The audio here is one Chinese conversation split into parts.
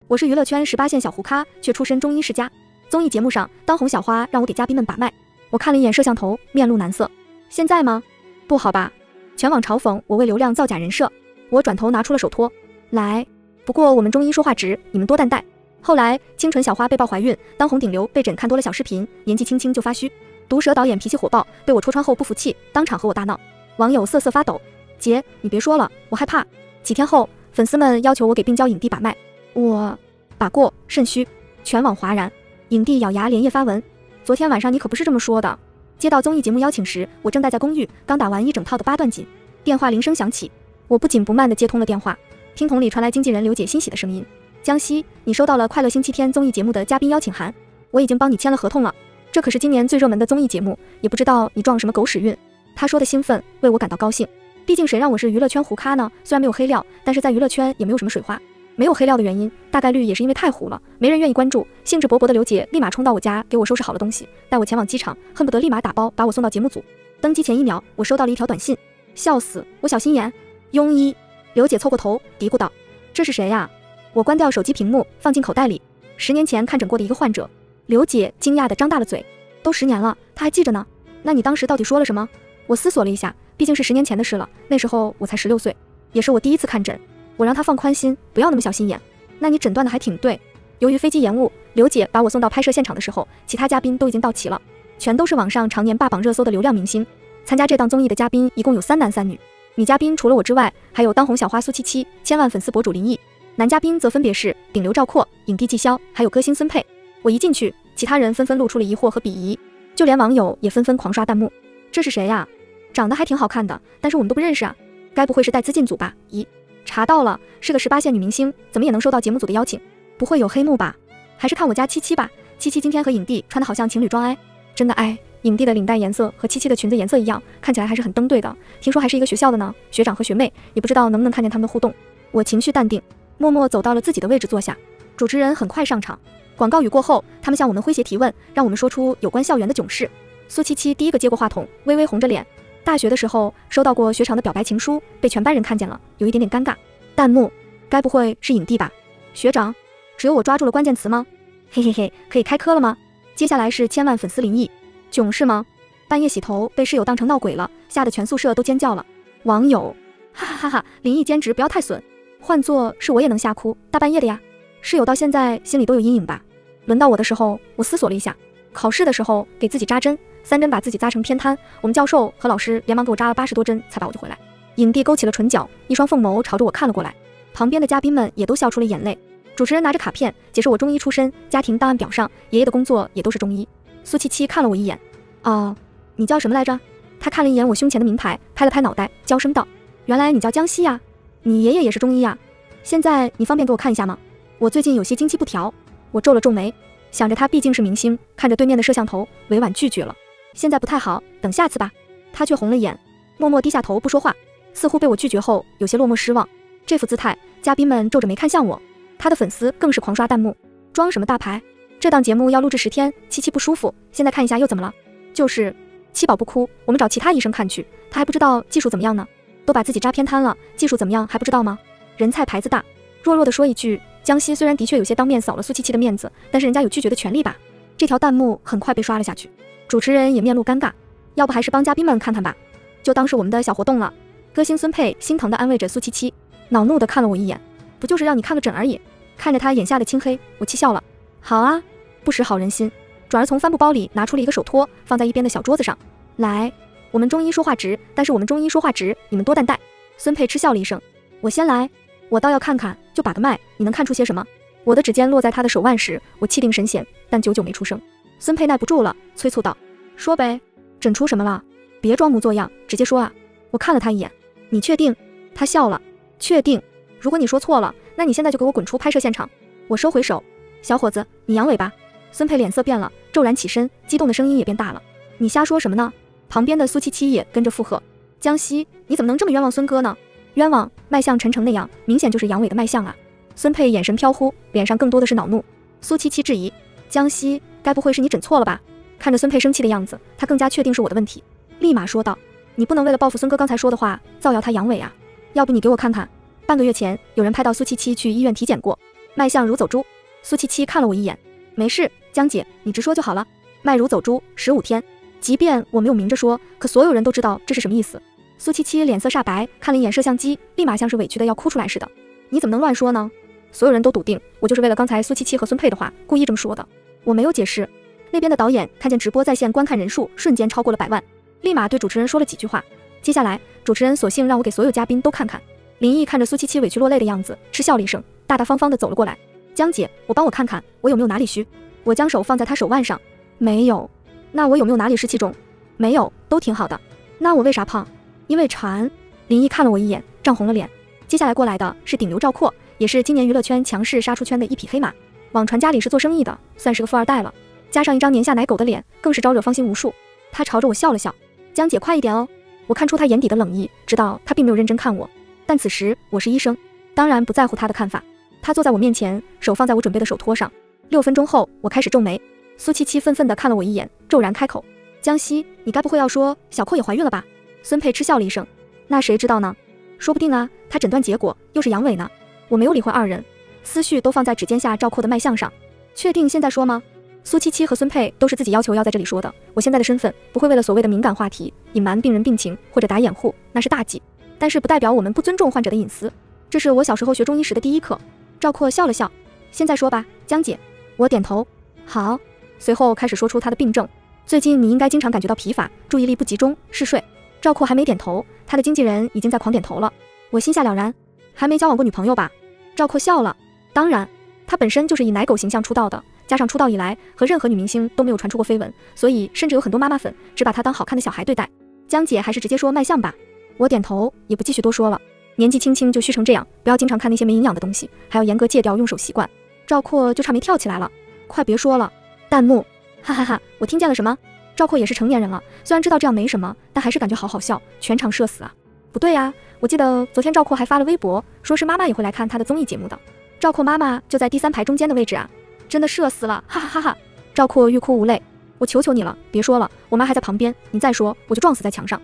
我是娱乐圈18线小糊咖，却出身中医世家。综艺节目上，当红小花让我给嘉宾们把脉，我看了一眼摄像头，面露难色。现在吗？不好吧？全网嘲讽我为流量造假人设。我转头拿出了手托，来。不过我们中医说话直，你们多担待。后来清纯小花被曝怀孕，当红顶流被诊看多了小视频，年纪轻轻就发虚。毒舌导演脾气火爆，被我戳穿后不服气，当场和我大闹。网友瑟瑟发抖，姐，你别说了，我害怕。几天后，粉丝们要求我给病娇影帝把脉，我把过，肾虚，全网哗然。影帝咬牙连夜发文，昨天晚上你可不是这么说的。接到综艺节目邀请时，我正待在公寓，刚打完一整套的8段锦。电话铃声响起，我不紧不慢地接通了电话，听筒里传来经纪人刘姐欣喜的声音：江西，你收到了快乐星期天综艺节目的嘉宾邀请函，我已经帮你签了合同了。这可是今年最热门的综艺节目，也不知道你撞什么狗屎运。他说的兴奋为我感到高兴，毕竟谁让我是娱乐圈糊咖呢？虽然没有黑料，但是在娱乐圈也没有什么水花。没有黑料的原因，大概率也是因为太糊了，没人愿意关注。兴致勃勃的刘姐立马冲到我家，给我收拾好了东西，带我前往机场，恨不得立马打包把我送到节目组。登机前1秒，我收到了一条短信，笑死，我小心眼。庸医。刘姐凑过头嘀咕道：这是谁呀？我关掉手机屏幕，放进口袋里。10年前看诊过的一个患者。刘姐惊讶地张大了嘴，都10年了，她还记着呢。那你当时到底说了什么？我思索了一下，毕竟是10年前的事了，那时候我才16岁，也是我第一次看诊。我让他放宽心，不要那么小心眼。那你诊断的还挺对。由于飞机延误，刘姐把我送到拍摄现场的时候，其他嘉宾都已经到齐了，全都是网上常年霸榜热搜的流量明星。参加这档综艺的嘉宾一共有3男3女，女嘉宾除了我之外，还有当红小花苏77、千万粉丝博主林毅，男嘉宾则分别是顶流赵括、影帝季潇，还有歌星孙佩。我一进去，其他人纷纷露出了疑惑和鄙夷，就连网友也纷纷狂刷弹幕。这是谁呀？长得还挺好看的，但是我们都不认识啊，该不会是带资进组吧？咦，查到了，是个18线女明星，怎么也能收到节目组的邀请？不会有黑幕吧？还是看我家77吧，77今天和影帝穿的好像情侣装哎，真的哎，影帝的领带颜色和77的裙子颜色一样，看起来还是很登对的。听说还是一个学校的呢，学长和学妹，也不知道能不能看见他们的互动。我情绪淡定，默默走到了自己的位置坐下。主持人很快上场，广告语过后，他们向我们诙谐提问，让我们说出有关校园的囧事。苏77第一个接过话筒，微微红着脸。大学的时候收到过学长的表白情书，被全班人看见了，有一点点尴尬。弹幕，该不会是影帝吧？学长，只有我抓住了关键词吗？嘿嘿嘿，可以开磕了吗？接下来是千万粉丝林毅，囧是吗？半夜洗头被室友当成闹鬼了，吓得全宿舍都尖叫了。网友，哈哈哈哈，林毅兼职不要太损，换做是我也能吓哭，大半夜的呀。室友到现在心里都有阴影吧。轮到我的时候，我思索了一下，考试的时候给自己扎针，3针把自己扎成偏瘫，我们教授和老师连忙给我扎了80多针才把我救回来。影帝勾起了唇角，一双凤眸朝着我看了过来，旁边的嘉宾们也都笑出了眼泪。主持人拿着卡片解释我中医出身，家庭档案表上爷爷的工作也都是中医。苏77看了我一眼，哦，你叫什么来着？他看了一眼我胸前的名牌，拍了拍脑袋，娇声道：原来你叫江西呀，你爷爷也是中医呀。现在你方便给我看一下吗？我最近有些经期不调。我皱了皱眉，想着他毕竟是明星，看着对面的摄像头，委婉拒绝了。现在不太好，等下次吧。他却红了眼，默默低下头不说话，似乎被我拒绝后有些落寞失望。这副姿态，嘉宾们皱着眉看向我，他的粉丝更是狂刷弹幕。装什么大牌？这档节目要录制10天，77不舒服，现在看一下又怎么了？就是7宝不哭，我们找其他医生看去，他还不知道技术怎么样呢。都把自己扎偏瘫了，技术怎么样还不知道吗？人菜牌子大。弱弱的说一句，江西虽然的确有些当面扫了苏77的面子，但是人家有拒绝的权利吧。这条弹幕很快被刷了下去，主持人也面露尴尬，要不还是帮嘉宾们看看吧，就当是我们的小活动了。歌星孙佩心疼地安慰着苏77，恼怒地看了我一眼，不就是让你看个诊而已。看着他眼下的青黑，我气笑了。好啊，不识好人心。转而从帆布包里拿出了一个手托，放在一边的小桌子上。来，我们中医说话直，但是我们中医说话直，你们多担待。孙佩嗤笑了一声，我先来。我倒要看看，就把个脉，你能看出些什么？我的指尖落在他的手腕时，我气定神闲，但久久没出声。孙佩耐不住了，催促道：说呗，诊出什么了？别装模作样，直接说啊。我看了他一眼，你确定？他笑了，确定。如果你说错了，那你现在就给我滚出拍摄现场。我收回手，小伙子，你阳痿吧？孙佩脸色变了，骤然起身，激动的声音也变大了。你瞎说什么呢？旁边的苏77也跟着附和。江西，你怎么能这么冤枉孙哥呢？冤枉，脉象沉成那样，明显就是阳痿的脉象啊。孙佩眼神飘忽，脸上更多的是恼怒。苏77质疑，江西，该不会是你诊错了吧？看着孙佩生气的样子，他更加确定是我的问题，立马说道，你不能为了报复孙哥刚才说的话，造谣他阳痿啊。要不你给我看看，半个月前有人拍到苏77去医院体检过，卖相如走猪。苏七七看了我一眼，没事，江姐，你直说就好了。卖如走猪15天，即便我没有明着说，可所有人都知道这是什么意思。苏七七脸色煞白，看了一眼摄像机，立马像是委屈的要哭出来似的。你怎么能乱说呢？所有人都笃定我就是为了刚才苏七七和孙佩的话故意这么说的。我没有解释。那边的导演看见直播在线观看人数瞬间超过了100万，立马对主持人说了几句话。接下来主持人索性让我给所有嘉宾都看看。林毅看着苏七七委屈落泪的样子，嗤笑了一声，大大方方的走了过来。江姐，我帮我看看我有没有哪里虚。我将手放在他手腕上，没有。那我有没有哪里湿气重？没有，都挺好的。那我为啥胖？因为馋。林毅看了我一眼，涨红了脸。接下来过来的是顶流赵括，也是今年娱乐圈强势杀出圈的一匹黑马，网传家里是做生意的，算是个富二代了，加上一张年下奶狗的脸，更是招惹芳心无数。他朝着我笑了笑，江姐快一点哦。我看出他眼底的冷意，知道他并没有认真看我，但此时我是医生，当然不在乎他的看法。他坐在我面前，手放在我准备的手托上。6分钟后，我开始皱眉。苏七七愤愤地看了我一眼，骤然开口：江西，你该不会要说小寇也怀孕了吧？孙佩嗤笑了一声，那谁知道呢？说不定啊，他诊断结果又是阳痿呢。我没有理会二人，思绪都放在指尖下赵括的脉象上。确定现在说吗？苏七七和孙佩都是自己要求要在这里说的，我现在的身份不会为了所谓的敏感话题隐瞒病人病情或者打掩护，那是大忌，但是不代表我们不尊重患者的隐私，这是我小时候学中医时的第一课。赵括笑了笑，现在说吧，江姐。我点头，好。随后开始说出他的病症，最近你应该经常感觉到疲乏，注意力不集中，嗜睡。赵括还没点头，他的经纪人已经在狂点头了。我心下了然，还没交往过女朋友吧？赵括笑了，当然，他本身就是以奶狗形象出道的，加上出道以来和任何女明星都没有传出过绯闻，所以甚至有很多妈妈粉只把他当好看的小孩对待。江姐还是直接说卖相吧。我点头，也不继续多说了，年纪轻轻就虚成这样，不要经常看那些没营养的东西，还要严格戒掉用手习惯。赵括就差没跳起来了，快别说了。弹幕，哈哈哈，我听见了什么？赵括也是成年人了，虽然知道这样没什么，但还是感觉好好笑，全场社死啊。不对啊，我记得昨天赵括还发了微博，说是妈妈也会来看他的综艺节目的，赵括妈妈就在第3排中间的位置啊，真的社死了，哈哈哈哈。赵括欲哭无泪，我求求你了，别说了，我妈还在旁边，你再说我就撞死在墙上。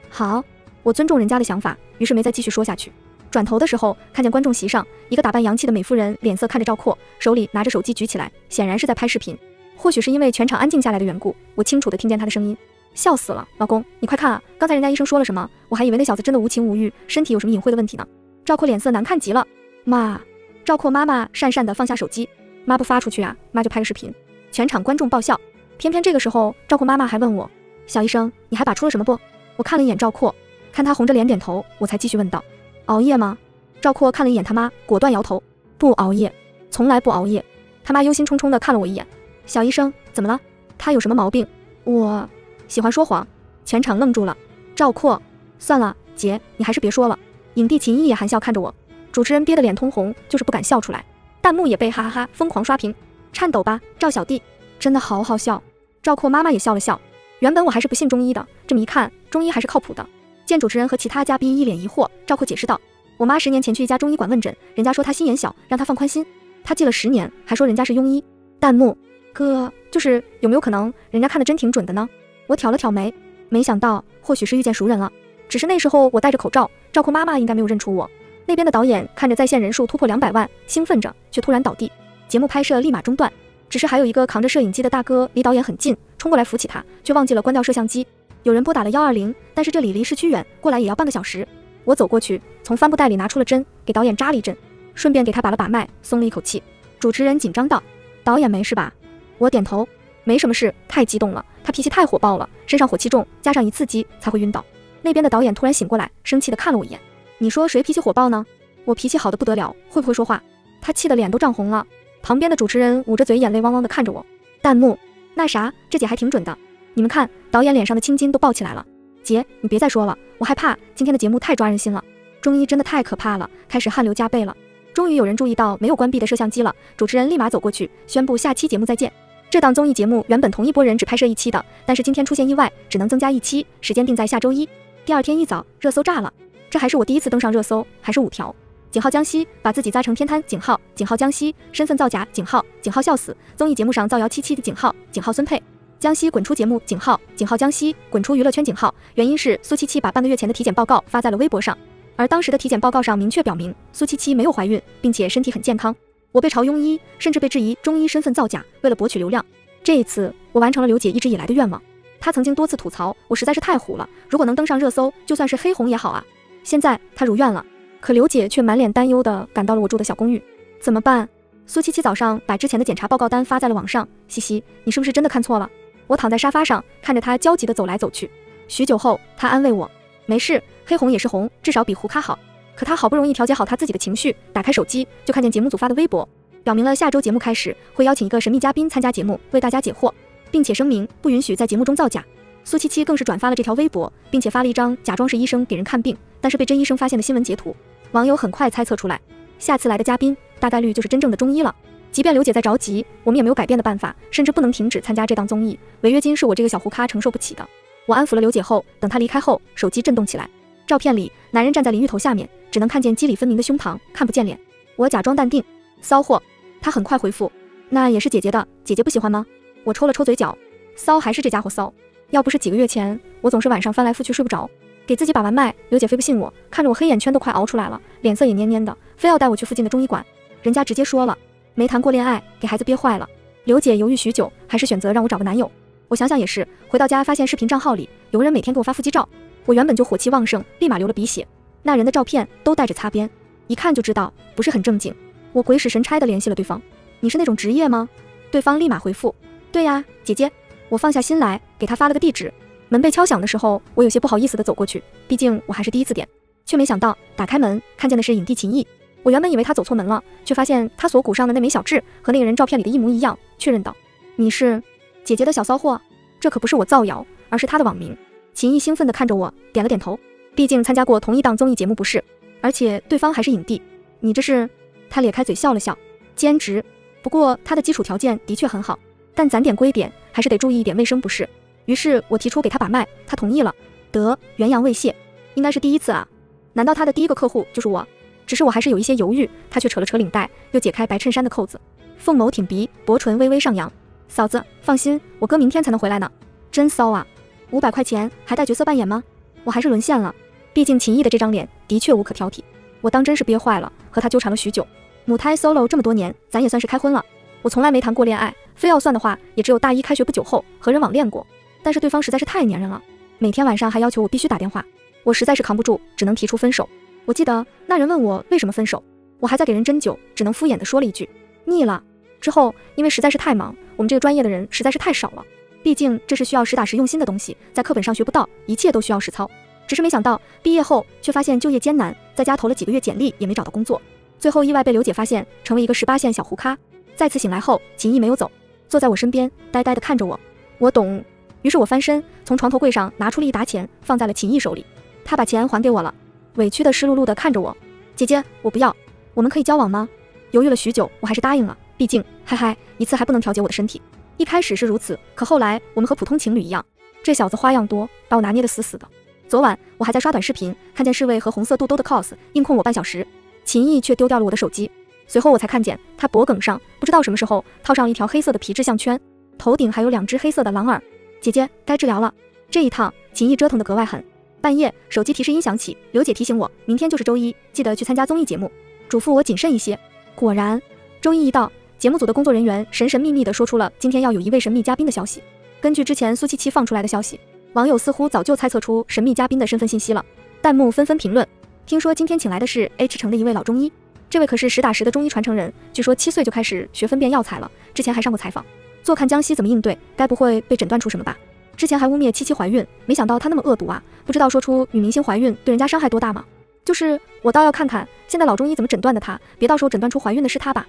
好，我尊重人家的想法，于是没再继续说下去。转头的时候，看见观众席上一个打扮洋气的美妇人脸色看着赵括，手里拿着手机举起来，显然是在拍视频。或许是因为全场安静下来的缘故，我清楚地听见她的声音，笑死了，老公，你快看啊，刚才人家医生说了什么？我还以为那小子真的无情无欲，身体有什么隐晦的问题呢。赵括脸色难看极了。妈！赵括妈妈讪讪地放下手机，妈不发出去啊，妈就拍个视频。全场观众爆笑。偏偏这个时候，赵括妈妈还问我，小医生，你还把出了什么不？我看了一眼赵括，看他红着脸点头，我才继续问道，熬夜吗？赵括看了一眼他妈，果断摇头，不熬夜，从来不熬夜。他妈忧心忡忡地看了我一眼，小医生，怎么了？他有什么毛病？我喜欢说谎。全场愣住了。赵括，算了，姐，你还是别说了。影帝秦毅也含笑看着我，主持人憋得脸通红，就是不敢笑出来。弹幕也被哈哈哈疯狂刷屏，颤抖吧，赵小弟，真的好好笑。赵括妈妈也笑了笑。原本我还是不信中医的，这么一看，中医还是靠谱的。见主持人和其他嘉宾一脸疑惑，赵括解释道，我妈10年前去一家中医馆问诊，人家说她心眼小，让她放宽心。她记了10年，还说人家是庸医。弹幕，哥，就是有没有可能人家看的真挺准的呢？我挑了挑眉，没想到或许是遇见熟人了。只是那时候我戴着口罩，赵括妈妈应该没有认出我。那边的导演看着在线人数突破200万，兴奋着，却突然倒地，节目拍摄立马中断。只是还有一个扛着摄影机的大哥离导演很近，冲过来扶起他，却忘记了关掉摄像机。有人拨打了120，但是这里离市区远，过来也要半个小时。我走过去，从帆布袋里拿出了针，给导演扎了一针，顺便给他把了把脉，松了一口气。主持人紧张道，导演没事吧？我点头，没什么事，太激动了，他脾气太火爆了，身上火气重，加上一刺激才会晕倒。那边的导演突然醒过来，生气地看了我一眼，你说谁脾气火爆呢？我脾气好得不得了，会不会说话？他气得脸都涨红了。旁边的主持人捂着嘴，眼泪汪汪地看着我。弹幕，那啥，这姐还挺准的。你们看，导演脸上的青筋都爆起来了。姐，你别再说了，我害怕，今天的节目太抓人心了。中医真的太可怕了，开始汗流浃背了。终于有人注意到没有关闭的摄像机了，主持人立马走过去，宣布下期节目再见。这档综艺节目原本同一拨人只拍摄1期的，但是今天出现意外，只能增加1期，时间定在下周一。第2天一早，热搜炸了，这还是我第一次登上热搜，还是5条。井号江西把自己扎成偏瘫，井号江西身份造假，井号笑死，综艺节目上造谣7期的井号孙佩，江西滚出节目，井号江西滚出娱乐圈，井号原因是苏七七把半个月前的体检报告发在了微博上。而当时的体检报告上明确表明苏七七没有怀孕，并且身体很健康。我被嘲庸医，甚至被质疑中医身份造假，为了博取流量。这一次我完成了刘姐一直以来的愿望。她曾经多次吐槽我实在是太虎了，如果能登上热搜，就算是黑红也好啊。现在她如愿了，可刘姐却满脸担忧地赶到了我住的小公寓。怎么办？苏七七早上把之前的检查报告单发在了网上，西西，你是不是真的看错了？我躺在沙发上，看着她焦急地走来走去。许久后，她安慰我，没事，黑红也是红，至少比胡咖好。可她好不容易调节好她自己的情绪，打开手机就看见节目组发的微博，表明了下周节目开始会邀请一个神秘嘉宾参加节目，为大家解惑，并且声明不允许在节目中造假。苏七七更是转发了这条微博，并且发了一张假装是医生给人看病，但是被真医生发现的新闻截图。网友很快猜测出来，下次来的嘉宾大概率就是真正的中医了。即便刘姐再着急，我们也没有改变的办法，甚至不能停止参加这档综艺，违约金是我这个小胡咖承受不起的。我安抚了刘姐后，等她离开后，手机震动起来。照片里，男人站在淋浴头下面，只能看见肌理分明的胸膛，看不见脸。我假装淡定，骚货。他很快回复，那也是姐姐的，姐姐不喜欢吗？我抽了抽嘴角，骚还是这家伙骚。要不是几个月前，我总是晚上翻来覆去睡不着，给自己把完脉，刘姐非不信我，看着我黑眼圈都快熬出来了，脸色也蔫蔫的，非要带我去附近的中医馆。人家直接说了，没谈过恋爱，给孩子憋坏了。刘姐犹豫许久，还是选择让我找个男友。我想想也是，回到家发现视频账号里有个人每天给我发腹肌照，我原本就火气旺盛，立马流了鼻血。那人的照片都带着擦边，一看就知道不是很正经。我鬼使神差地联系了对方，你是那种职业吗？对方立马回复，对呀，姐姐。我放下心来，给他发了个地址。门被敲响的时候，我有些不好意思地走过去，毕竟我还是第一次点，却没想到打开门看见的是影帝秦毅。我原本以为他走错门了，却发现他锁骨上的那枚小痣和那个人照片里的一模一样，确认道，你是姐姐的小骚货？这可不是我造谣，而是他的网名。秦毅兴奋地看着我，点了点头，毕竟参加过同一档综艺节目不是，而且对方还是影帝。你这是？他咧开嘴笑了笑，兼职。不过他的基础条件的确很好，但攒点归点还是得注意一点卫生不是。于是我提出给他把脉，他同意了。得，元阳未泄，应该是第一次啊。难道他的第一个客户就是我？只是我还是有一些犹豫，他却扯了扯领带，又解开白衬衫的扣子。凤眸挺鼻，薄唇微微上扬。嫂子，放心，我哥明天才能回来呢。真骚啊！500块钱还带角色扮演吗？我还是沦陷了。毕竟秦毅的这张脸的确无可挑剔，我当真是憋坏了，和他纠缠了许久。母胎 solo 这么多年，咱也算是开荤了。我从来没谈过恋爱，非要算的话，也只有大一开学不久后和人网恋过。但是对方实在是太粘人了，每天晚上还要求我必须打电话，我实在是扛不住，只能提出分手。我记得那人问我为什么分手，我还在给人针灸，只能敷衍地说了一句腻了。之后因为实在是太忙，我们这个专业的人实在是太少了，毕竟这是需要实打实用心的东西，在课本上学不到，一切都需要实操。只是没想到毕业后却发现就业艰难，在家投了几个月简历也没找到工作，最后意外被刘姐发现，成为一个18线小胡咖。再次醒来后，秦毅没有走，坐在我身边，呆呆地看着我。我懂。于是我翻身，从床头柜上拿出了一沓钱，放在了秦毅手里。他把钱还给我了，委屈的湿漉漉地看着我。姐姐，我不要，我们可以交往吗？犹豫了许久，我还是答应了，毕竟，嗨嗨，一次还不能调节我的身体。一开始是如此，可后来我们和普通情侣一样。这小子花样多，把我拿捏得死死的。昨晚我还在刷短视频，看见侍卫和红色肚兜的 cos 硬控我半小时，秦毅却丢掉了我的手机。随后我才看见他脖颈上不知道什么时候套上了一条黑色的皮质项圈，头顶还有2只黑色的狼耳。姐姐，该治疗了。这一趟秦毅折腾得格外狠。半夜手机提示音响起，刘姐提醒我明天就是周一，记得去参加综艺节目，嘱咐我谨慎一些。果然，周一一到，节目组的工作人员神神秘秘地说出了今天要有一位神秘嘉宾的消息。根据之前苏七七放出来的消息，网友似乎早就猜测出神秘嘉宾的身份信息了，弹幕纷纷评论，听说今天请来的是 H 城的一位老中医，这位可是实打实的中医传承人，据说7岁就开始学分辨药材了，之前还上过采访，坐看江西怎么应对，该不会被诊断出什么吧？之前还污蔑七七怀孕，没想到她那么恶毒啊，不知道说出女明星怀孕对人家伤害多大吗？就是我倒要看看现在老中医怎么诊断的她，别到时候诊断出怀孕的是她吧。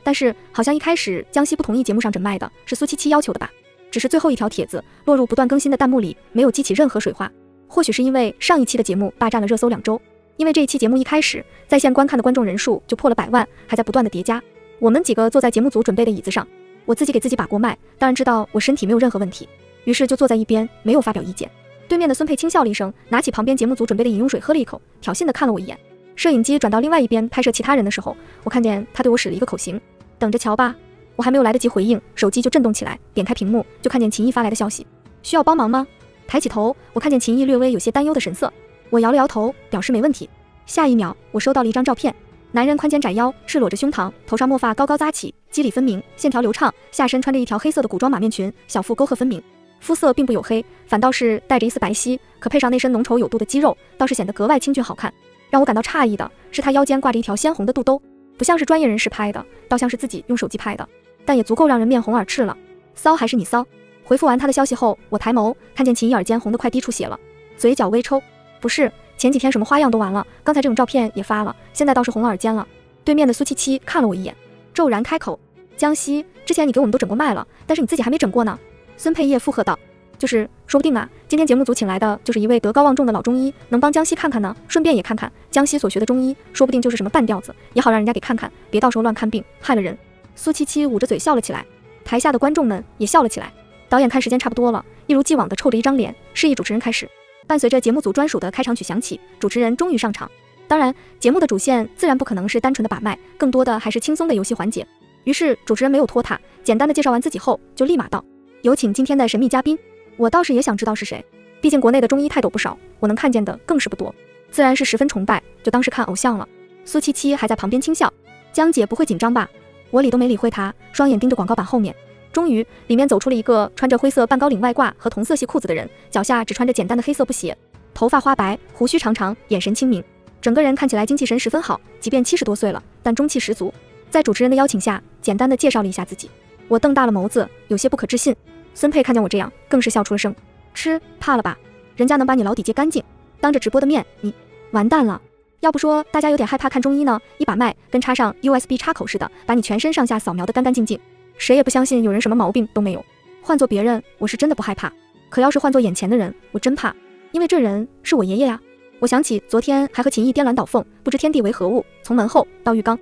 但是好像一开始江西不同意节目上诊脉的，是苏七七要求的吧？只是最后一条帖子落入不断更新的弹幕里，没有激起任何水花。或许是因为上一期的节目霸占了热搜2周，因为这一期节目一开始在线观看的观众人数就破了100万，还在不断的叠加。我们几个坐在节目组准备的椅子上，我自己给自己把过脉，当然知道我身体没有任何问题，于是就坐在一边没有发表意见。对面的孙佩轻笑了一声，拿起旁边节目组准备的饮用水喝了一口，挑衅地看了我一眼。摄影机转到另外一边拍摄其他人的时候，我看见他对我使了一个口型，等着瞧吧。我还没有来得及回应，手机就震动起来，点开屏幕就看见秦毅发来的消息，需要帮忙吗？抬起头，我看见秦毅略微有些担忧的神色，我摇了摇头，表示没问题。下一秒，我收到了一张照片，男人宽肩窄腰，赤裸着胸膛，头上墨发高高扎起，肌理分明，线条流畅，下身穿着一条黑色的古装马面裙，小腹沟壑分明。肤色并不黝黑，反倒是带着一丝白皙，可配上那身浓稠有度的肌肉，倒是显得格外清俊好看。让我感到诧异的是，他腰间挂着一条鲜红的肚兜，不像是专业人士拍的，倒像是自己用手机拍的，但也足够让人面红耳赤了。骚还是你骚？回复完他的消息后，我抬眸看见秦一耳间红得快滴出血了，嘴角微抽。不是，前几天什么花样都完了，刚才这种照片也发了，现在倒是红了耳尖了。对面的苏七七看了我一眼，骤然开口：江西，之前你给我们都整过脉了，但是你自己还没整过呢。孙佩叶附和道：就是说不定啊，今天节目组请来的就是一位德高望重的老中医，能帮江西看看呢，顺便也看看江西所学的中医，说不定就是什么半吊子，也好让人家给看看，别到时候乱看病害了人。苏七七捂着嘴笑了起来，台下的观众们也笑了起来。导演看时间差不多了，一如既往地臭着一张脸，示意主持人开始。伴随着节目组专属的开场曲响起，主持人终于上场。当然，节目的主线自然不可能是单纯的把脉，更多的还是轻松的游戏环节。于是主持人没有拖沓，简单的介绍完自己后，就立马道：有请今天的神秘嘉宾。我倒是也想知道是谁，毕竟国内的中医泰斗不少，我能看见的更是不多，自然是十分崇拜，就当是看偶像了。苏七七还在旁边轻笑：江姐不会紧张吧？我理都没理会她，双眼盯着广告板后面。终于，里面走出了一个穿着灰色半高领外褂和同色系裤子的人，脚下只穿着简单的黑色布鞋，头发花白，胡须长长，眼神清明，整个人看起来精气神十分好，即便70多岁了，但中气十足。在主持人的邀请下，简单的介绍了一下自己。我瞪大了眸子，有些不可置信。孙佩看见我这样，更是笑出了声：吃怕了吧？人家能把你老底揭干净，当着直播的面，你完蛋了。要不说大家有点害怕看中医呢，一把脉跟插上 USB 插口似的，把你全身上下扫描得干干净净，谁也不相信有人什么毛病都没有。换做别人，我是真的不害怕，可要是换做眼前的人，我真怕，因为这人是我爷爷呀。我想起昨天还和秦毅颠鸾倒凤，不知天地为何物，从门后到浴缸。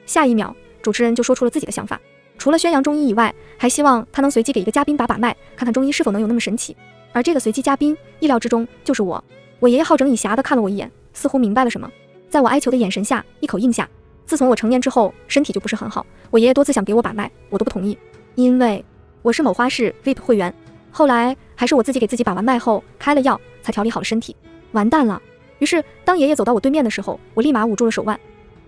下一秒，主持人就说出了自己的想法。除了宣扬中医以外，还希望他能随机给一个嘉宾把脉，看看中医是否能有那么神奇。而这个随机嘉宾，意料之中就是我。我爷爷好整以暇地看了我一眼，似乎明白了什么，在我哀求的眼神下，一口应下。自从我成年之后，身体就不是很好，我爷爷多次想给我把脉，我都不同意，因为我是某花市 VIP 会员。后来还是我自己给自己把完脉后开了药，才调理好了身体。完蛋了！于是当爷爷走到我对面的时候，我立马捂住了手腕。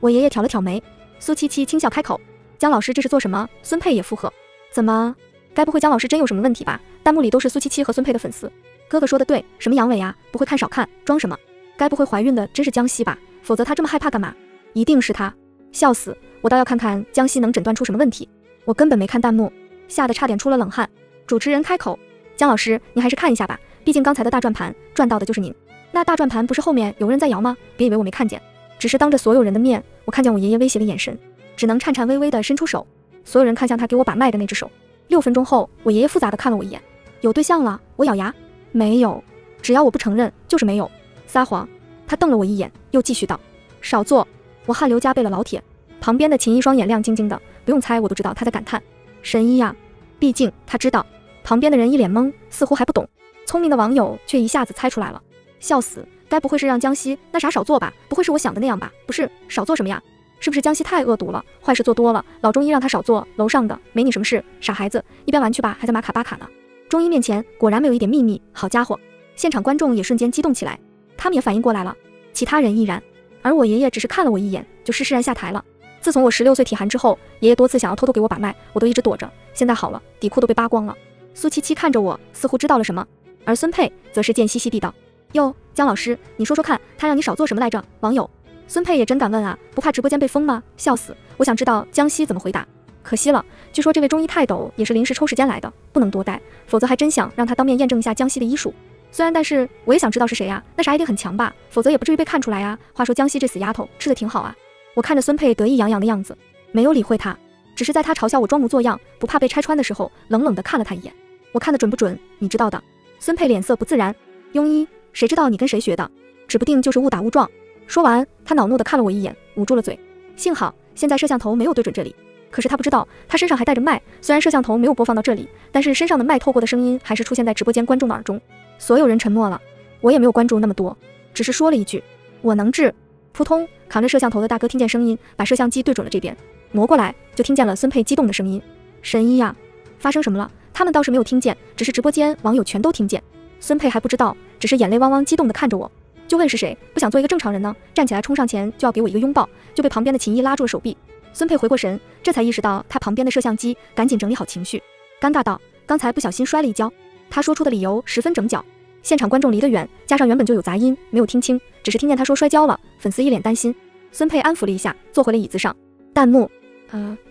我爷爷挑了挑眉，苏七七轻笑开口：姜老师这是做什么？孙佩也附和：怎么？该不会姜老师真有什么问题吧？弹幕里都是苏七七和孙佩的粉丝。哥哥说的对，什么阳痿啊，不会看少看，装什么？该不会怀孕的真是江西吧？否则他这么害怕干嘛？一定是他！笑死，我倒要看看江西能诊断出什么问题。我根本没看弹幕，吓得差点出了冷汗。主持人开口：姜老师，您还是看一下吧，毕竟刚才的大转盘转到的就是您。那大转盘不是后面有人在摇吗？别以为我没看见，只是当着所有人的面，我看见我爷爷威胁的眼神，只能颤颤巍巍地伸出手。所有人看向他给我把脉的那只手。6分钟后，我爷爷复杂地看了我一眼：有对象了？我咬牙：没有，只要我不承认，就是没有。撒谎。他瞪了我一眼，又继续道：少做。我汗流浃背了老铁。旁边的秦一双眼亮晶晶的，不用猜我都知道他在感叹：神医呀！毕竟他知道。旁边的人一脸懵，似乎还不懂。聪明的网友却一下子猜出来了，笑死！该不会是让江西那啥少做吧？不会是我想的那样吧？不是，少做什么呀？是不是江西太恶毒了，坏事做多了，老中医让他少做，楼上的没你什么事，傻孩子，一边玩去吧，还在马卡巴卡呢。中医面前果然没有一点秘密，好家伙！现场观众也瞬间激动起来，他们也反应过来了，其他人亦然。而我爷爷只是看了我一眼，就施然下台了。自从我16岁体寒之后，爷爷多次想要偷偷给我把脉，我都一直躲着，现在好了，底裤都被扒光了。苏七七看着我，似乎知道了什么，而孙佩则是贱兮兮地道：哟，姜老师，你说说看，他让你少做什么来着？网友孙佩也真敢问啊，不怕直播间被封吗？笑死！我想知道江西怎么回答。可惜了，据说这位中医泰斗也是临时抽时间来的，不能多待，否则还真想让他当面验证一下江西的医术。虽然但是我也想知道是谁啊，那啥一定很强吧，否则也不至于被看出来啊。话说江西这死丫头吃的挺好啊。我看着孙佩得意洋洋的样子，没有理会他，只是在他嘲笑我装模作样不怕被拆穿的时候，冷冷地看了他一眼。我看得准不准？你知道的。孙佩脸色不自然：庸医，谁知道你跟谁学的？指不定就是误打误撞。说完，他恼怒地看了我一眼，捂住了嘴。幸好现在摄像头没有对准这里，可是他不知道他身上还带着麦，虽然摄像头没有播放到这里，但是身上的麦透过的声音还是出现在直播间观众的耳中。所有人沉默了，我也没有关注那么多，只是说了一句：我能治。扑通，扛着摄像头的大哥听见声音，把摄像机对准了这边，挪过来就听见了孙佩激动的声音：神医呀！发生什么了？他们倒是没有听见，只是直播间网友全都听见。孙佩还不知道，只是眼泪汪汪激动地看着我。就问是谁，不想做一个正常人呢？站起来冲上前就要给我一个拥抱，就被旁边的秦毅拉住了手臂。孙佩回过神，这才意识到他旁边的摄像机，赶紧整理好情绪，尴尬道：“刚才不小心摔了一跤。”他说出的理由十分整脚。现场观众离得远，加上原本就有杂音，没有听清，只是听见他说摔跤了，粉丝一脸担心。孙佩安抚了一下，坐回了椅子上。弹幕：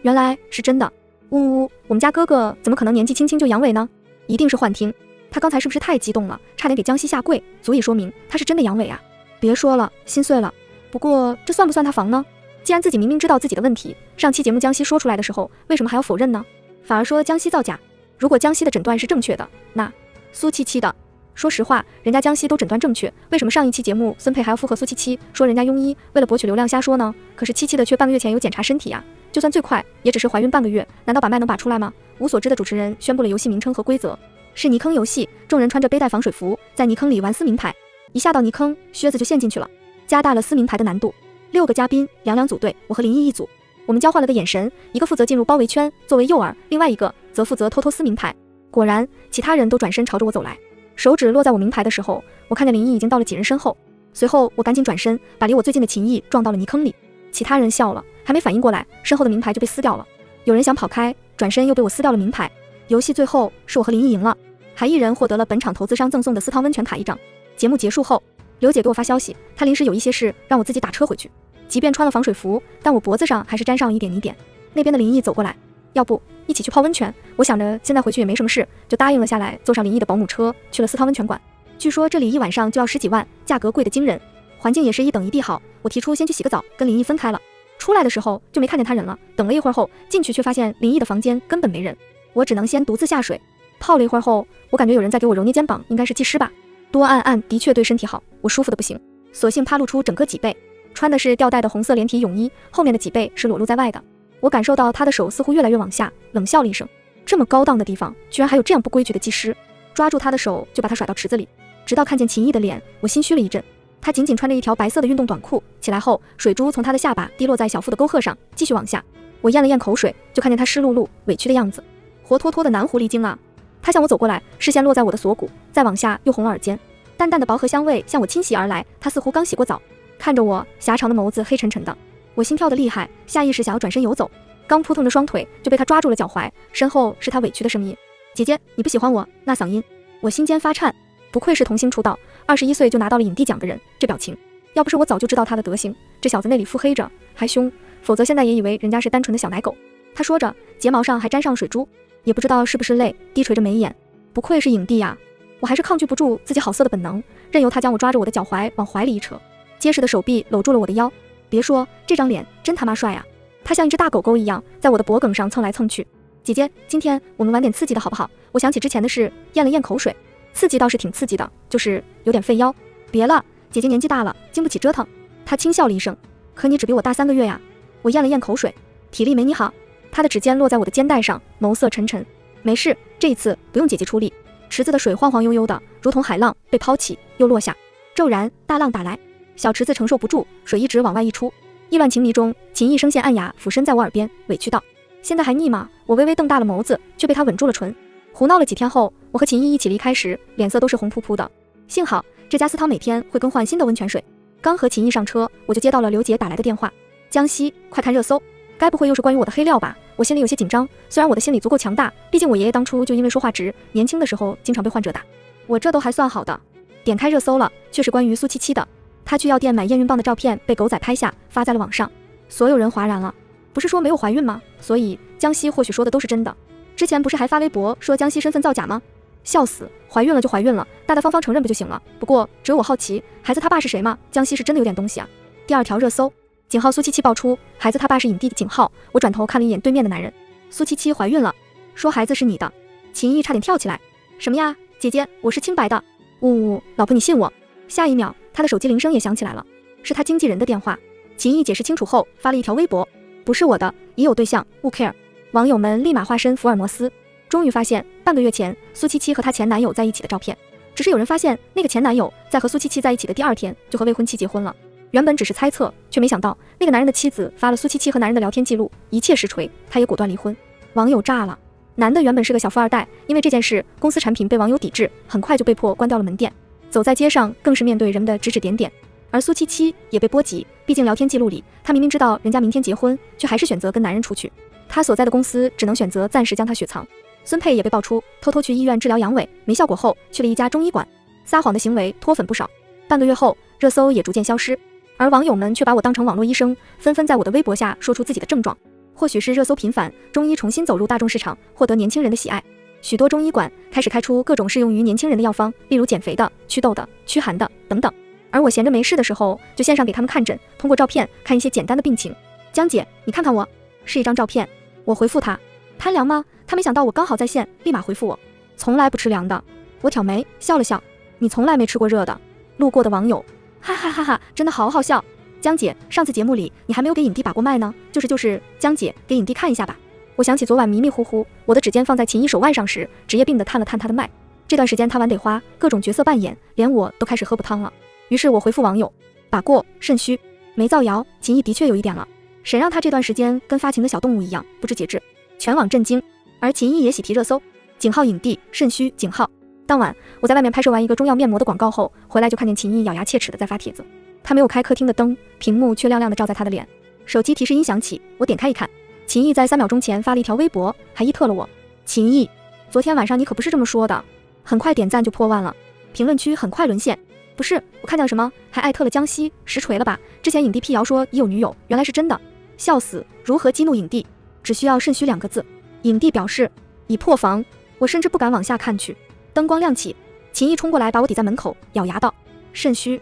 原来是真的。呜呜，我们家哥哥怎么可能年纪轻轻就阳痿呢？一定是幻听。他刚才是不是太激动了，差点给江西下跪，足以说明他是真的阳痿啊！别说了，心碎了。不过这算不算他防呢？既然自己明明知道自己的问题，上期节目江西说出来的时候，为什么还要否认呢？反而说江西造假。如果江西的诊断是正确的，那苏七七的，说实话，人家江西都诊断正确，为什么上一期节目孙佩还要附和苏七七，说人家庸医为了博取流量瞎说呢？可是七七的却半个月前有检查身体啊，就算最快也只是怀孕半个月，难道把脉能拔出来吗？无所知的主持人宣布了游戏名称和规则，是泥坑游戏，众人穿着背带防水服，在泥坑里玩撕名牌，一下到泥坑，靴子就陷进去了，加大了撕名牌的难度。6个嘉宾，两两组队，我和林毅一组，我们交换了个眼神，一个负责进入包围圈作为诱饵，另外一个则负责偷偷撕名牌。果然，其他人都转身朝着我走来，手指落在我名牌的时候，我看见林毅已经到了几人身后，随后我赶紧转身，把离我最近的秦毅撞到了泥坑里。其他人笑了，还没反应过来，身后的名牌就被撕掉了。有人想跑开，转身又被我撕掉了名牌。游戏最后是我和林毅赢了，还一人获得了本场投资商赠送的私汤温泉卡1张。节目结束后，刘姐给我发消息，她临时有一些事让我自己打车回去，即便穿了防水服，但我脖子上还是沾上了一点泥点。那边的林毅走过来，要不一起去泡温泉？我想着现在回去也没什么事，就答应了下来，坐上林毅的保姆车去了私汤温泉馆。据说这里一晚上就要10几万，价格贵得惊人，环境也是一等一地好。我提出先去洗个澡，跟林毅分开了。出来的时候就没看见他人了，等了一会儿后进去却发现林毅的房间根本没人，我只能先独自下水。泡了一会儿后，我感觉有人在给我揉捏肩膀，应该是技师吧。多按按的确对身体好，我舒服的不行，索性趴露出整个脊背。穿的是吊带的红色连体泳衣，后面的脊背是裸露在外的。我感受到他的手似乎越来越往下，冷笑了一声，这么高档的地方居然还有这样不规矩的技师。抓住他的手就把他甩到池子里，直到看见秦毅的脸，我心虚了一阵。他仅仅穿着一条白色的运动短裤，起来后水珠从他的下巴滴落在小腹的沟壑上，继续往下。我咽了咽口水，就看见他湿漉漉委屈的样子，活脱脱的男狐狸精啊。他向我走过来，视线落在我的锁骨，再往下又红了耳尖，淡淡的薄荷香味向我侵袭而来。他似乎刚洗过澡，看着我狭长的眸子黑沉沉的，我心跳的厉害，下意识想要转身游走，刚扑腾着双腿就被他抓住了脚踝，身后是他委屈的声音：姐姐，你不喜欢我？那嗓音，我心间发颤，不愧是童星出道21岁就拿到了影帝奖的人，这表情，要不是我早就知道他的德行，这小子内里腹黑着还凶，否则现在也以为人家是单纯的小奶狗。他说着，睫毛上还沾上水珠，也不知道是不是泪，低垂着眉眼。不愧是影帝啊！我还是抗拒不住自己好色的本能，任由他将我抓着我的脚踝往怀里一扯，结实的手臂搂住了我的腰。别说这张脸真他妈帅啊！他像一只大狗狗一样在我的脖梗上蹭来蹭去。姐姐，今天我们玩点刺激的好不好？我想起之前的事，咽了咽口水。刺激倒是挺刺激的，就是有点费腰。别了，姐姐年纪大了，经不起折腾。他轻笑了一声，可你只比我大3个月呀。我咽了咽口水，体力没你好。他的指尖落在我的肩带上，眸色沉沉。没事，这一次不用姐姐出力。池子的水晃晃悠悠的，如同海浪，被抛起又落下。骤然大浪打来，小池子承受不住，水一直往外溢出。意乱情迷中，秦毅声线暗哑俯身在我耳边，委屈道：现在还腻吗？我微微瞪大了眸子，却被他吻住了唇。胡闹了几天后，我和秦毅一起离开时，脸色都是红扑扑的。幸好这家私汤每天会更换新的温泉水。刚和秦毅上车，我就接到了刘姐打来的电话：江西，快看热搜，该不会又是关于我的黑料吧？我心里有些紧张，虽然我的心理足够强大，毕竟我爷爷当初就因为说话直，年轻的时候经常被患者打。我这都还算好的，点开热搜了，却是关于苏七七的。她去药店买验孕棒的照片被狗仔拍下，发在了网上，所有人哗然了。不是说没有怀孕吗？所以江西或许说的都是真的。之前不是还发微博说江西身份造假吗？笑死，怀孕了就怀孕了，大大方方承认不就行了？不过只有我好奇，孩子他爸是谁吗？江西是真的有点东西啊。第2条热搜，井号苏七七爆出孩子他爸是影帝的井号。我转头看了一眼对面的男人，苏七七怀孕了，说孩子是你的。秦毅差点跳起来，什么呀？姐姐，我是清白的。呜呜，老婆你信我。下一秒他的手机铃声也响起来了，是他经纪人的电话。秦毅解释清楚后发了一条微博，不是我的，也有对象，勿 care。网友们立马化身福尔摩斯，终于发现半个月前苏七七和她前男友在一起的照片。只是有人发现那个前男友在和苏七七在一起的第2天就和未婚妻结婚了。原本只是猜测，却没想到那个男人的妻子发了苏七七和男人的聊天记录，一切实锤，他也果断离婚。网友炸了，男的原本是个小富二代，因为这件事公司产品被网友抵制，很快就被迫关掉了门店。走在街上更是面对人们的指指点点。而苏七七也被波及，毕竟聊天记录里，她明明知道人家明天结婚，却还是选择跟男人出去。她所在的公司只能选择暂时将她雪藏。孙佩也被爆出偷偷去医院治疗阳痿，没效果后去了一家中医馆，撒谎的行为脱粉不少。半个月后，热搜也逐渐消失，而网友们却把我当成网络医生，纷纷在我的微博下说出自己的症状。或许是热搜频繁，中医重新走入大众市场，获得年轻人的喜爱。许多中医馆开始开出各种适用于年轻人的药方，例如减肥的、祛痘的、驱寒的等等。而我闲着没事的时候，就线上给他们看诊，通过照片看一些简单的病情。江姐，你看看我，是一张照片。我回复他，贪凉吗？他没想到我刚好在线，立马回复我，从来不吃凉的。我挑眉笑了笑，你从来没吃过热的。路过的网友，哈哈哈哈，真的好好笑。江姐，上次节目里你还没有给影帝把过脉呢，就是江姐给影帝看一下吧。我想起昨晚迷迷糊糊，我的指尖放在秦一手腕上时，职业病地探了探他的脉。这段时间他玩得花，各种角色扮演，连我都开始喝不汤了。于是我回复网友，把过，肾虚，没造谣，秦毅的确有一点了。谁让他这段时间跟发情的小动物一样不知节制，全网震惊。而秦毅也喜提热搜，井号影帝肾虚井号。当晚我在外面拍摄完一个中药面膜的广告后，回来就看见秦毅咬牙切齿的在发帖子。他没有开客厅的灯，屏幕却亮亮的照在他的脸。手机提示音响起，我点开一看，秦毅在3秒钟前发了一条微博，还伊特了我。秦毅，昨天晚上你可不是这么说的。很快点赞就破万了，评论区很快沦陷。不是，我看见了什么？还艾特了江西，实锤了吧？之前影帝辟谣说已有女友，原来是真的，笑死！如何激怒影帝？只需要肾虚2个字。影帝表示已破防，我甚至不敢往下看去。灯光亮起，秦毅冲过来把我抵在门口，咬牙道：肾虚，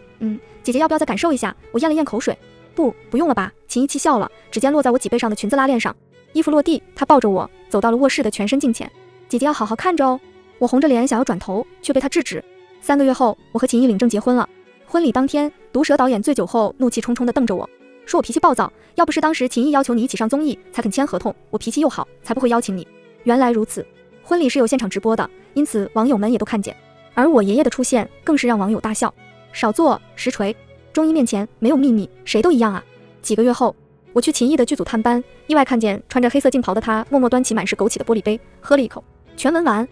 姐姐要不要再感受一下？我咽了咽口水，不用了吧？秦毅气笑了，指尖落在我脊背上的裙子拉链上，衣服落地，他抱着我走到了卧室的全身镜前。姐姐要好好看着哦。我红着脸想要转头，却被他制止。3个月后，我和秦毅领证结婚了。婚礼当天，毒舌导演醉酒后怒气冲冲地瞪着我，说我脾气暴躁，要不是当时秦毅要求你一起上综艺才肯签合同，我脾气又好，才不会邀请你。原来如此，婚礼是有现场直播的，因此网友们也都看见。而我爷爷的出现更是让网友大笑。少做，实锤。中医面前没有秘密，谁都一样啊。几个月后，我去秦毅的剧组探班，意外看见穿着黑色劲袍的他默默端起满是枸杞的玻璃杯，喝了一口，全文完。